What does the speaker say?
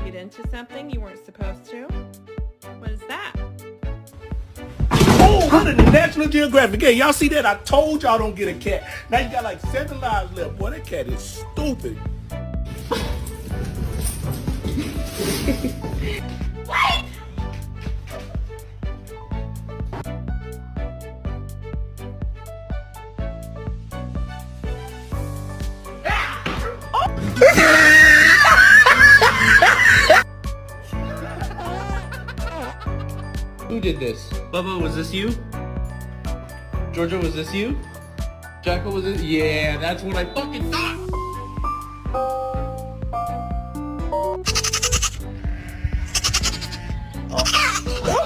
read into something you weren't supposed to? What is that? Oh, under the National Geographic. Hey, y'all see that? I told y'all don't get a cat. Now you got like 7 lives left. Boy, that cat is stupid. What? Who did this? Bubba, was this you? Georgia, was this you? Jacko, was it? Yeah, that's what I fucking thought! Oh.